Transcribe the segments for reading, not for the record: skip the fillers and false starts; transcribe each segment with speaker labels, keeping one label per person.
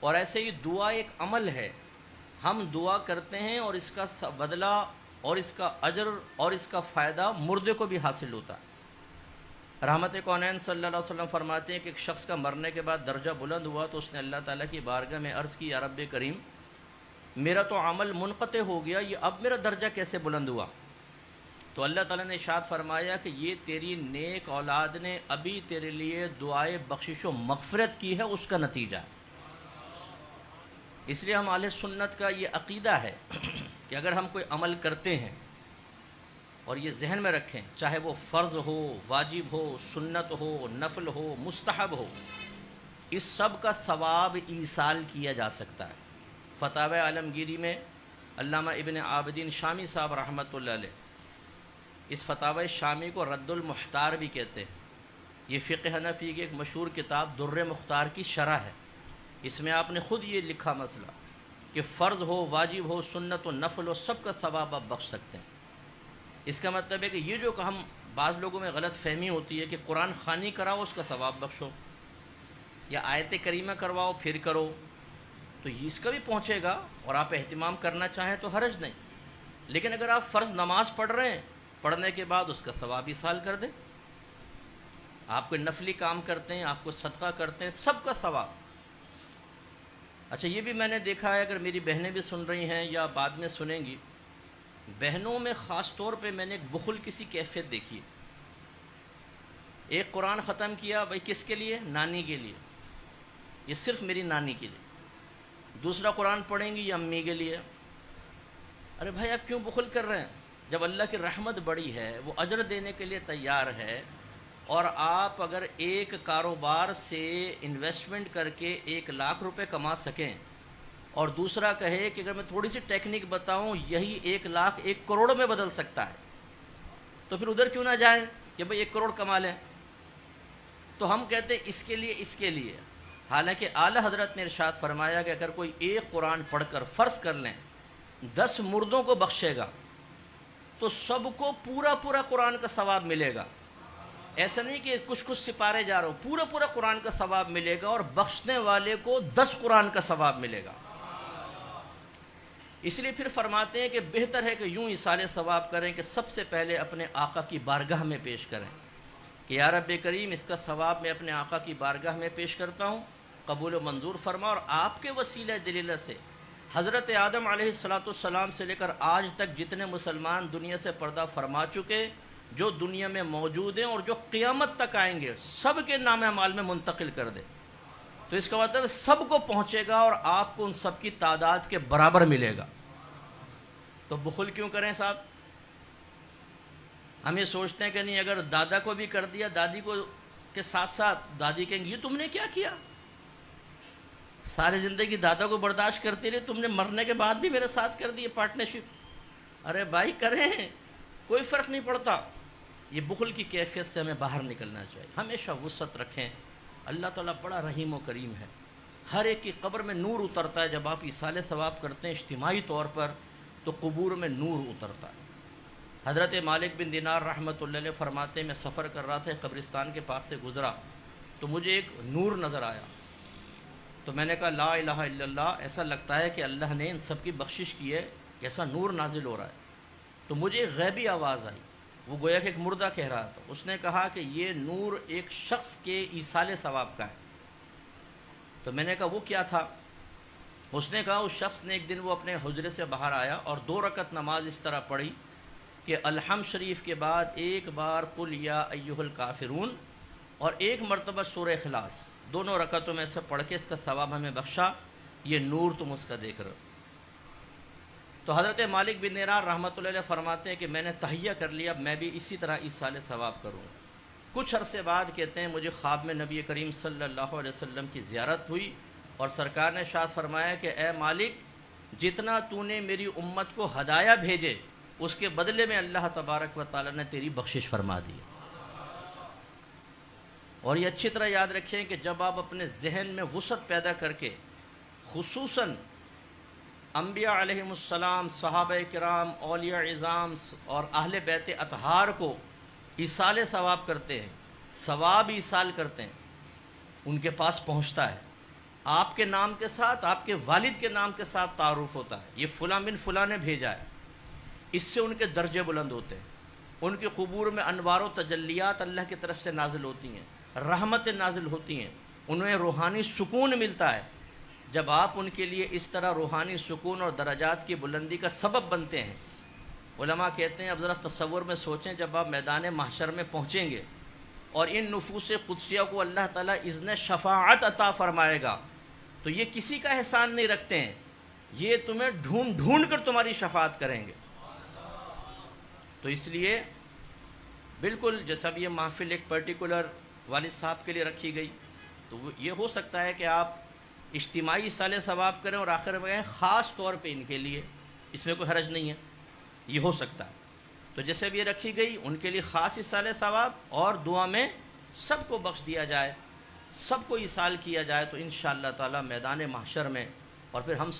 Speaker 1: اور ایسے ہی دعا ایک عمل ہے، ہم دعا کرتے ہیں اور اس کا بدلہ اور اس کا اجر اور اس کا فائدہ مردے کو بھی حاصل ہوتا ہے۔ رحمت کونین صلی اللہ علیہ وسلم فرماتے ہیں کہ ایک شخص کا مرنے کے بعد درجہ بلند ہوا تو اس نے اللہ تعالیٰ کی بارگاہ میں عرض کی، یا رب کریم، میرا تو عمل منقطع ہو گیا، یہ اب میرا درجہ کیسے بلند ہوا؟ تو اللہ تعالیٰ نے ارشاد فرمایا کہ یہ تیری نیک اولاد نے ابھی تیرے لیے دعائے بخشش و مغفرت کی ہے، اس کا نتیجہ ہے۔ اس لیے ہم اہل سنت کا یہ عقیدہ ہے کہ اگر ہم کوئی عمل کرتے ہیں اور یہ ذہن میں رکھیں، چاہے وہ فرض ہو، واجب ہو، سنت ہو، نفل ہو، مستحب ہو، اس سب کا ثواب ایصال کیا جا سکتا ہے۔ فتاوی عالمگیری میں علامہ ابن عابدین شامی صاحب رحمۃ اللہ علیہ، اس فتاوی شامی کو رد المحتار بھی کہتے ہیں۔ یہ فقہ حنفی کی ایک مشہور کتاب در مختار کی شرح ہے۔ اس میں آپ نے خود یہ لکھا مسئلہ کہ فرض ہو، واجب ہو، سنت و نفل ہو، سب کا ثواب آپ بخش سکتے ہیں۔ اس کا مطلب ہے کہ یہ جو کہ ہم بعض لوگوں میں غلط فہمی ہوتی ہے کہ قرآن خوانی کراؤ اس کا ثواب بخشو، یا آیت کریمہ کرواؤ پھر کرو، تو اس کا بھی پہنچے گا اور آپ اہتمام کرنا چاہیں تو حرج نہیں۔ لیکن اگر آپ فرض نماز پڑھ رہے ہیں، پڑھنے کے بعد اس کا ثواب ایصال کر دیں۔ آپ کوئی نفلی کام کرتے ہیں، آپ کو صدقہ کرتے ہیں، سب کا ثواب۔ اچھا، یہ بھی میں نے دیکھا ہے، اگر میری بہنیں بھی سن رہی ہیں یا بعد میں سنیں گی، بہنوں میں خاص طور پہ میں نے ایک بخل کسی کیفیت دیکھی ہے۔ ایک قرآن ختم کیا، بھائی کس کے لیے؟ نانی کے لیے، یہ صرف میری نانی کے لیے۔ دوسرا قرآن پڑھیں گی، یہ امی کے لیے۔ ارے بھائی آپ کیوں بخل کر رہے ہیں؟ جب اللہ کی رحمت بڑی ہے، وہ اجر دینے کے لیے تیار ہے، اور آپ اگر ایک کاروبار سے انویسٹمنٹ کر کے 1,00,000 روپے کما سکیں، اور دوسرا کہے کہ اگر میں تھوڑی سی ٹیکنیک بتاؤں، یہی 1,00,000 1 کروڑ میں بدل سکتا ہے، تو پھر ادھر کیوں نہ جائیں کہ بھئی 1 کروڑ کما لیں؟ تو ہم کہتے ہیں اس کے لیے، اس کے لیے۔ حالانکہ اعلیٰ حضرت نے ارشاد فرمایا کہ اگر کوئی ایک قرآن پڑھ کر فرض کر لیں 10 مردوں کو بخشے گا تو سب کو پورا پورا قرآن کا ثواب ملے گا۔ ایسا نہیں کہ کچھ کچھ سپارے جا رہا ہوں، پورا پورا قرآن کا ثواب ملے گا، اور بخشنے والے کو 10 قرآن کا ثواب ملے گا۔ اس لیے پھر فرماتے ہیں کہ بہتر ہے کہ یوں ایصال ثواب کریں کہ سب سے پہلے اپنے آقا کی بارگاہ میں پیش کریں کہ یا رب کریم، اس کا ثواب میں اپنے آقا کی بارگاہ میں پیش کرتا ہوں، قبول و منظور فرما، اور آپ کے وسیلہ جلیلہ سے حضرت آدم علیہ السلام سے لے کر آج تک جتنے مسلمان دنیا سے پردہ فرما چکے، جو دنیا میں موجود ہیں اور جو قیامت تک آئیں گے، سب کے نام اعمال میں منتقل کر دے۔ تو اس کا مطلب سب کو پہنچے گا اور آپ کو ان سب کی تعداد کے برابر ملے گا۔ تو بخل کیوں کریں صاحب؟ ہم یہ سوچتے ہیں کہ نہیں، اگر دادا کو بھی کر دیا، دادی کو کے ساتھ ساتھ دادی کہیں گی یہ تم نے کیا کیا؟ ساری زندگی دادا کو برداشت کرتی رہی، تم نے مرنے کے بعد بھی میرے ساتھ کر دی پارٹنرشپ۔ ارے بھائی کریں، کوئی فرق نہیں پڑتا۔ یہ بخل کی کیفیت سے ہمیں باہر نکلنا چاہیے۔ ہمیشہ وسعت رکھیں، اللہ تعالیٰ بڑا رحیم و کریم ہے۔ ہر ایک کی قبر میں نور اترتا ہے۔ جب آپ ایصال ثواب کرتے ہیں اجتماعی طور پر، تو قبور میں نور اترتا ہے۔ حضرت مالک بن دینار رحمۃ اللہ علیہ فرماتے ہیں، میں سفر کر رہا تھا، قبرستان کے پاس سے گزرا تو مجھے ایک نور نظر آیا، تو میں نے کہا لا الہ الا اللہ، ایسا لگتا ہے کہ اللہ نے ان سب کی بخشش کی ہے، ایسا نور نازل ہو رہا ہے۔ تو مجھے ایک غیبی آواز آئی، وہ گویا کہ ایک مردہ کہہ رہا تھا۔ اس نے کہا کہ یہ نور ایک شخص کے ایصال ثواب کا ہے۔ تو میں نے کہا وہ کیا تھا؟ اس نے کہا اس شخص نے ایک دن وہ اپنے حجرے سے باہر آیا اور 2 رکعت نماز اس طرح پڑھی کہ الحمد شریف کے بعد ایک بار قل یا ایھا الکافرون اور ایک مرتبہ سورہ اخلاص، دونوں رکعتوں میں سے پڑھ کے اس کا ثواب ہمیں بخشا، یہ نور تم اس کا دیکھ رہے ہو۔ تو حضرت مالک بن دینار رحمۃ اللہ علیہ فرماتے ہیں کہ میں نے تہیہ کر لیا، اب میں بھی اسی طرح ایصال ثواب کروں۔ کچھ عرصے بعد کہتے ہیں مجھے خواب میں نبی کریم صلی اللہ علیہ وسلم کی زیارت ہوئی، اور سرکار نے ارشاد فرمایا کہ اے مالک، جتنا تو نے میری امت کو ہدایہ بھیجے، اس کے بدلے میں اللہ تبارک و تعالیٰ نے تیری بخشش فرما دی۔ اور یہ اچھی طرح یاد رکھیں کہ جب آپ اپنے ذہن میں وسعت پیدا کر کے، خصوصاً انبیاء علیہم السلام، صحابہ کرام، اولیاء عظام اور اہل بیت اطہار کو ایصال ثواب کرتے ہیں، ثواب ایصال کرتے ہیں، ان کے پاس پہنچتا ہے۔ آپ کے نام کے ساتھ آپ کے والد کے نام کے ساتھ تعارف ہوتا ہے، یہ فلاں بن فلاں نے بھیجا ہے، اس سے ان کے درجے بلند ہوتے ہیں، ان کے قبور میں انوار و تجلیات اللہ کی طرف سے نازل ہوتی ہیں، رحمتیں نازل ہوتی ہیں، انہیں روحانی سکون ملتا ہے۔ جب آپ ان کے لیے اس طرح روحانی سکون اور درجات کی بلندی کا سبب بنتے ہیں، علماء کہتے ہیں اب ذرا تصور میں سوچیں، جب آپ میدان محشر میں پہنچیں گے اور ان نفوس قدسیہ کو اللہ تعالیٰ اذن شفاعت عطا فرمائے گا، تو یہ کسی کا احسان نہیں رکھتے ہیں، یہ تمہیں ڈھونڈ ڈھونڈ کر تمہاری شفاعت کریں گے۔ تو اس لیے بالکل جیسا بھی یہ محفل ایک پرٹیکولر والد صاحب کے لیے رکھی گئی، تو یہ ہو سکتا ہے کہ آپ اجتماعی اصالِ ثواب کریں اور آخر میں خاص طور پہ ان کے لیے، اس میں کوئی حرج نہیں ہے، یہ ہو سکتا ہے۔ تو جیسے بھی یہ رکھی گئی ان کے لیے خاص اصالِ ثواب، اور دعا میں سب کو بخش دیا جائے، سب کو ایصال کیا جائے، تو انشاءاللہ تعالی میدان محشر میں، اور پھر ہم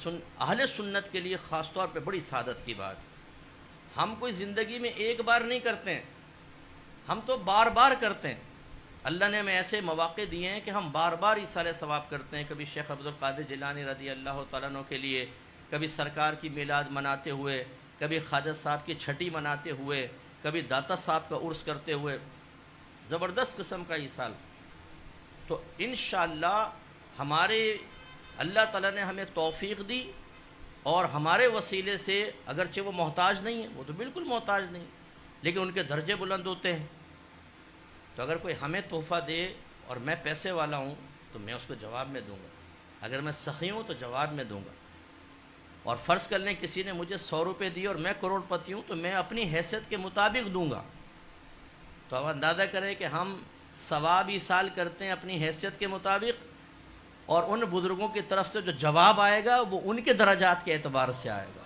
Speaker 1: اہل سنت کے لیے خاص طور پہ بڑی سعادت کی بات، ہم کوئی زندگی میں ایک بار نہیں کرتے ہیں، ہم تو بار بار کرتے ہیں۔ اللہ نے ہمیں ایسے مواقع دیے ہیں کہ ہم بار بار ایصال ثواب کرتے ہیں، کبھی شیخ عبد القادر جیلانی رضی اللہ تعالیٰ عنہ کے لیے، کبھی سرکار کی میلاد مناتے ہوئے، کبھی خواجہ صاحب کی چھٹی مناتے ہوئے، کبھی داتا صاحب کا عرس کرتے ہوئے، زبردست قسم کا ایصال۔ تو انشاءاللہ ہمارے اللہ تعالیٰ نے ہمیں توفیق دی، اور ہمارے وسیلے سے، اگرچہ وہ محتاج نہیں ہیں، وہ تو بالکل محتاج نہیں، لیکن ان کے درجے بلند ہوتے ہیں۔ تو اگر کوئی ہمیں تحفہ دے اور میں پیسے والا ہوں تو میں اس کو جواب میں دوں گا، اگر میں سخی ہوں تو جواب میں دوں گا، اور فرض کر لیں کسی نے مجھے 100 روپے دیے اور میں کروڑ پتی ہوں تو میں اپنی حیثیت کے مطابق دوں گا۔ تو اب اندازہ کریں کہ ہم ثواب ایصال کرتے ہیں اپنی حیثیت کے مطابق، اور ان بزرگوں کی طرف سے جو جواب آئے گا وہ ان کے درجات کے اعتبار سے آئے گا،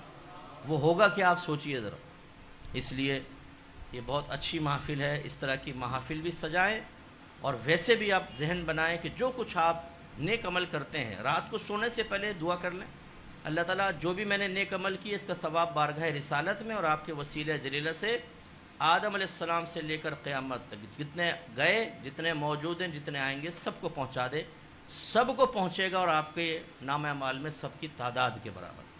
Speaker 1: وہ ہوگا کہ آپ سوچئے ذرا۔ اس لیے یہ بہت اچھی محفل ہے، اس طرح کی محافل بھی سجائیں، اور ویسے بھی آپ ذہن بنائیں کہ جو کچھ آپ نیک عمل کرتے ہیں، رات کو سونے سے پہلے دعا کر لیں، اللہ تعالیٰ جو بھی میں نے نیک عمل کی اس کا ثواب بارگاہ رسالت میں اور آپ کے وسیلہ جلیلہ سے آدم علیہ السلام سے لے کر قیامت تک جتنے گئے، جتنے موجود ہیں، جتنے آئیں گے، سب کو پہنچا دے، سب کو پہنچے گا، اور آپ کے نام اعمال میں سب کی تعداد کے برابر۔